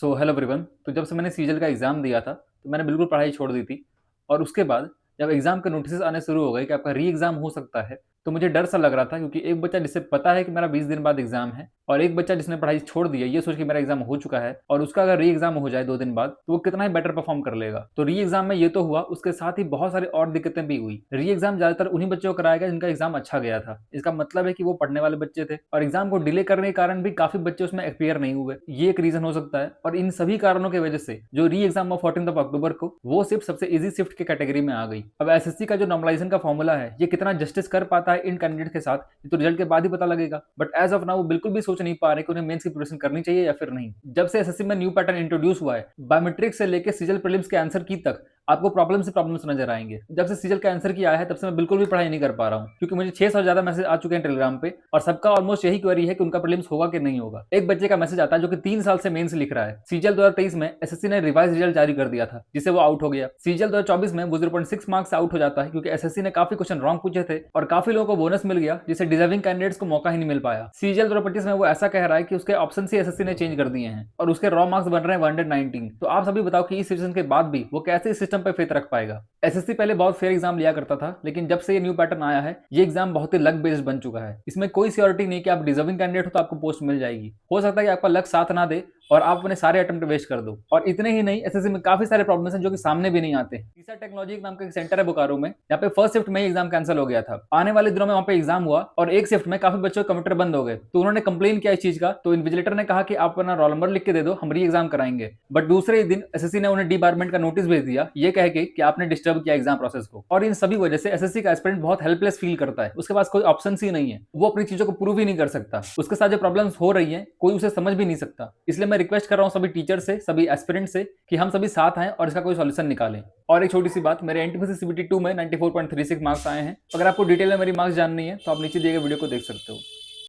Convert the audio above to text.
So hello everyone. तो जब से मैंने सीजल का एग्ज़ाम दिया था, तो मैंने बिल्कुल पढ़ाई छोड़ दी थी। और उसके बाद जब एग्ज़ाम के नोटिसेस आने शुरू हो गए कि आपका री एग्ज़ाम हो सकता है, तो मुझे डर सा लग रहा था, क्योंकि एक बच्चा जिसे पता है कि मेरा 20 दिन बाद एग्ज़ाम है, और एक बच्चा जिसने पढ़ाई छोड़ दी है ये सोच के मेरा एग्ज़ाम हो चुका है, और उसका अगर री एग्ज़ाम हो जाए 2 दिन बाद, तो वो कितना ही बेटर परफ़ॉर्म कर लेगा। तो री एग्ज़ाम में ये तो हुआ, उसके साथ ही बहुत सारी और दिक्कतें भी हुई। री एग्ज़ाम ज़्यादातर उन्हीं बच्चों को कराया गया जिनका एग्ज़ाम अच्छा गया था। इसका मतलब है कि वो पढ़ने वाले बच्चे थे, और एग्ज़ाम को डिले करने के कारण भी काफ़ी बच्चे उसमें अपीयर नहीं हुए। ये एक रीज़न हो सकता है, और इन सभी कारणों की वजह से जो री एग्ज़ाम हुआ 14 अक्टूबर को, वो सिर्फ सबसे ईज़ी शिफ्ट की कैटेगरी में आ गई। अब एसएससी का जो नॉर्मलाइज़ेशन का फॉर्मूला है, ये कितना जस्टिस कर पाता है इन कैंडिडेट के साथ, ये तो रिजल्ट के बाद ही पता लगेगा। बट एज़ ऑफ नाउ वो बिल्कुल भी सोच नहीं पा रहे कि उन्हें मेंस की प्रिपरेशन करनी चाहिए या फिर नहीं। जब से एसएससी में न्यू पैटर्न इंट्रोड्यूस हुआ है, बायोमेट्रिक से लेके सीजल प्रीलिम्स के आंसर की तक आपको प्रॉब्लम्स ही प्रॉब्लम्स नजर आएंगे। जब से सीजल का आंसर की आया है, तब से मैं बिल्कुल भी पढ़ाई नहीं कर पा रहा हूँ, क्योंकि मुझे 600 से ज्यादा मैसेज आ चुके हैं टेलीग्राम पे, और सबका ऑलमोस्ट यही क्वेरी है कि उनका प्रीलिम्स होगा कि नहीं होगा। एक बच्चे का मैसेज आता है जो कि 3 साल से मेंस लिख रहा है। सीजल 2023 में एसएससी ने रिवाइज रिजल्ट जारी कर दिया था, जिससे वो आउट हो गया। सीजल 2024 में वो 0.6 मार्क्स से आउट हो जाता है, क्योंकि एसएससी ने काफी क्वेश्चन रॉन्ग पूछे थे, और काफी लोगों को बोनस मिल गया, जिससे डिजर्विंग कैंडिडेट्स को मौका ही नहीं मिल पाया। सीजल 2025 में वो ऐसा कह रहा है कि उसके ऑप्शन ही एसएससी ने चेंज कर दिए हैं, और उसके रॉ मार्क्स बन रहे हैं 119। तो आप सभी बताओ कि इस सीजन के बाद भी वो कैसे इस सिस्टम पे फेथ रख पाएगा। एसएससी पहले बहुत फेयर एग्जाम लिया करता था, लेकिन जब से ये न्यू पैटर्न आया है, ये एग्जाम बहुत ही लक बेस्ड बन चुका है। इसमें कोई सियोरिटी नहीं कि आप डिजर्विंग कैंडिडेट हो तो आपको पोस्ट मिल जाएगी। हो सकता है कि आपका लक साथ ना दे और आप अपने सारे अटेम्प्ट वेस्ट कर दो। और इतने ही नहीं, एसएससी में काफी सारे प्रॉब्लम्स हैं जो कि सामने भी नहीं आते। ईसा टेक्नोलॉजी नाम का एक सेंटर है बोकारो में, यहाँ पे फर्स्ट शिफ्ट में ही एग्जाम कैंसिल हो गया था। आने वाले दिनों में वहाँ पे एग्जाम हुआ, और एक शिफ्ट में काफी बच्चों के कंप्यूटर बंद हो गए, तो उन्होंने कंप्लेन किया इस चीज का। तो इन्विजिलेटर ने कहा कि आप अपना रोल नंबर लिख के दे दो, हम री एग्जाम कराएंगे। बट दूसरे ही दिन एसएससी ने उन्हें डिबारमेंट का नोटिस भेज दिया, ये कह के कि आपने डिस्टर्ब किया एग्जाम प्रोसेस को। और इन सभी वजह से एसएससी का एस्पिरेंट बहुत हेल्पलेस फील करता है। उसके पास कोई ऑप्शन ही नहीं है, वो अपनी चीजों को प्रूव ही नहीं कर सकता। उसके साथ जो प्रॉब्लम्स हो रही है, कोई उसे समझ भी नहीं सकता। इसलिए मैं रिक्वेस्ट कर रहा हूँ सभी टीचर से, सभी एस्पिरेंट से, कि हम सभी साथ आएं और इसका कोई सॉल्यूशन निकालें। और एक छोटी सी बात, मेरे एनटीपीसी सीबीटी 2 में 94.36 मार्क्स आए हैं। अगर आपको डिटेल में मेरी मार्क्स जाननी है, तो आप नीचे दिए गए वीडियो को देख सकते हो।